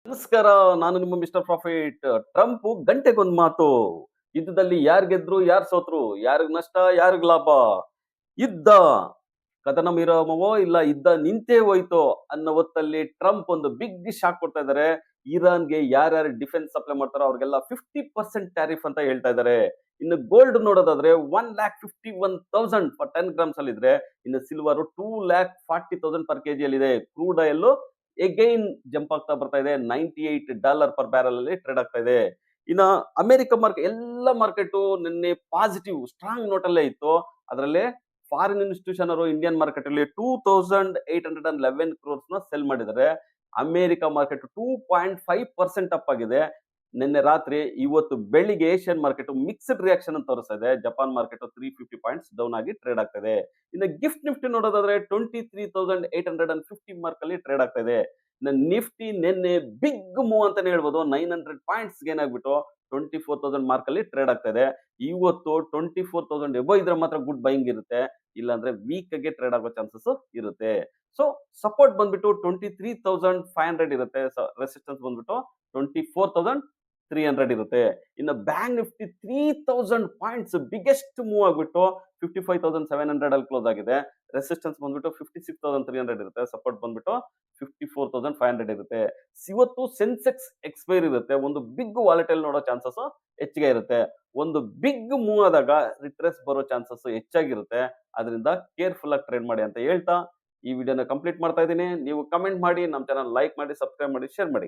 ನಮಸ್ಕಾರ. ನಾನು ನಿಮ್ಮ ಮಿಸ್ಟರ್ ಪ್ರಾಫಿಟ್. ಟ್ರಂಪ್ ಗಂಟೆಗೊಂದು ಮಾತು. ಯುದ್ಧದಲ್ಲಿ ಯಾರ್ ಗೆದ್ರು, ಯಾರ್ ಸೋತ್ರು, ಯಾರಿಗ್ ನಷ್ಟ, ಯಾರಿಗ್ ಲಾಭ. ಯುದ್ಧ ಕದನ ವಿರಾಮವೋ ಇಲ್ಲ ಯುದ್ಧ ನಿಂತೇ ಹೋಯ್ತೋ ಅನ್ನೋ ಹೊತ್ತಲ್ಲಿ ಟ್ರಂಪ್ ಒಂದು ಬಿಗ್ ಶಾಕ್ ಕೊಡ್ತಾ ಇದ್ದಾರೆ. ಇರಾನ್ಗೆ ಯಾರ್ಯಾರು ಡಿಫೆನ್ಸ್ ಸಪ್ಲೈ ಮಾಡ್ತಾರೋ ಅವ್ರಿಗೆಲ್ಲ 50% ಟ್ಯಾರಿಫ್ ಅಂತ ಹೇಳ್ತಾ ಇದ್ದಾರೆ. ಇನ್ನು ಗೋಲ್ಡ್ ನೋಡೋದಾದ್ರೆ 1,51,000 ಫಾರ್ 10 ಗ್ರಾಮ್ಸ್ ಅಲ್ಲಿ ಇದ್ರೆ, ಇನ್ನು ಸಿಲ್ವರ್ 2,40,000 ಪರ್ ಕೆಜಿ ಅಲ್ಲಿ ಇದೆ. ಕ್ರೂಡ್ ಆಯಿಲ್ ಎಗೈನ್ ಜಂಪ್ ಆಗ್ತಾ ಬರ್ತಾ ಇದೆ. $98 ಪರ್ ಬ್ಯಾರಲ್ ಅಲ್ಲಿ ಟ್ರೇಡ್ ಆಗ್ತಾ ಇದೆ. ಇನ್ನ ಅಮೆರಿಕ ಮಾರ್ಕೆಟ್ ಎಲ್ಲ ಮಾರ್ಕೆಟ್ ನಿನ್ನೆ ಪಾಸಿಟಿವ್ ಸ್ಟ್ರಾಂಗ್ ನೋಟ್ ಅಲ್ಲೇ ಇತ್ತು. ಅದರಲ್ಲಿ ಫಾರಿನ್ ಇನ್ಸ್ಟಿಟ್ಯೂಷನ್ ಅವರು ಇಂಡಿಯನ್ ಮಾರ್ಕೆಟ್ ಅಲ್ಲಿ 2,811 ಕ್ರೋರ್ಸ್ ನ ಸೆಲ್ ಮಾಡಿದ್ದಾರೆ. ಅಮೆರಿಕ ಮಾರ್ಕೆಟ್ 2.5% ಅಪ್ ಆಗಿದೆ ನಿನ್ನೆ ರಾತ್ರಿ. ಇವತ್ತು ಬೆಳಿಗ್ಗೆ ಏಷ್ಯನ್ ಮಾರ್ಕೆಟ್ ಮಿಕ್ಸ್ಡ್ ರಿಯಾಕ್ಷನ್ ಅಂತ ತೋರಿಸ್ತಾ ಇದೆ. ಜಪಾನ್ ಮಾರ್ಕೆಟ್ 350 ಪಾಯಿಂಟ್ಸ್ ಡೌನ್ ಆಗಿ ಟ್ರೇಡ್ ಆಗ್ತಾ ಇದೆ. ಇನ್ನು ಗಿಫ್ಟ್ ನಿಫ್ಟಿ ನೋಡೋದಾದ್ರೆ 23,850 ಮಾರ್ಕ್ ಅಲ್ಲಿ ಟ್ರೇಡ್ ಆಗ್ತಾ ಇದೆ. ನಿಫ್ಟಿ ನಿನ್ನೆ ಬಿಗ್ ಮೂವ್ ಅಂತಾನೆ ಹೇಳ್ಬೋದು. 900 ಪಾಯಿಂಟ್ಸ್ ಗೇನ್ ಆಗ್ಬಿಟ್ಟು 24,000 ಮಾರ್ಕ್ ಅಲ್ಲಿ ಟ್ರೇಡ್ ಆಗ್ತಾ ಇದೆ. ಇವತ್ತು 24,000 ಎಬೋ ಇದ್ರೆ ಮಾತ್ರ ಗುಡ್ ಬೈಯಿಂಗ್ ಇರುತ್ತೆ, ಇಲ್ಲಾಂದ್ರೆ ವೀಕ್ ಆಗಿ ಟ್ರೇಡ್ ಆಗೋ ಚಾನ್ಸಸ್ ಇರುತ್ತೆ. ಸೊ ಸಪೋರ್ಟ್ ಬಂದ್ಬಿಟ್ಟು 23,500 ಇರುತ್ತೆ. ರೆಸಿಸ್ಟೆನ್ಸ್ ಬಂದ್ಬಿಟ್ಟು 24,300 ಇರುತ್ತೆ. ಇನ್ನು bank Nifty 3,000 points biggest move ಆಗ್ಬಿಟ್ಟು 55,700 ಅಲ್ಲಿ ಕ್ಲೋಸ್ ಆಗಿದೆ. ರೆಸಿಸ್ಟೆನ್ಸ್ ಬಂದ್ಬಿಟ್ಟು 56,300 ಇರುತ್ತೆ. ಸಪೋರ್ಟ್ ಬಂದ್ಬಿಟ್ಟು 54,500 ಇರುತ್ತೆ. ಇವತ್ತು ಸೆನ್ಸೆಕ್ಸ್ ಎಕ್ಸ್ಪೈರ್ ಇರುತ್ತೆ. ಒಂದು ಬಿಗ್ ವಾಲೆಟೈಲ್ ನೋಡೋ ಚಾನ್ಸಸ್ ಹೆಚ್ಚಿಗೆ ಇರುತ್ತೆ. ಒಂದು ಬಿಗ್ ಮೂವ್ ಆದಾಗ ರಿಟ್ರೆಸ್ ಬರೋ ಚಾನ್ಸಸ್ ಹೆಚ್ಚಾಗಿರುತ್ತೆ. ಅದರಿಂದ ಕೇರ್ಫುಲ್ ಆಗಿ ಟ್ರೇಡ್ ಮಾಡಿ ಅಂತ ಹೇಳ್ತಾ ಈ ವಿಡಿಯೋನ ಕಂಪ್ಲೀಟ್ ಮಾಡ್ತಾ ಇದ್ದೀನಿ. ನೀವು ಕಮೆಂಟ್ ಮಾಡಿ, ನಮ್ಮ ಚಾನಲ್ ಲೈಕ್ ಮಾಡಿ, ಸಬ್ಸ್ಕ್ರೈಬ್ ಮಾಡಿ, ಶೇರ್ ಮಾಡಿ.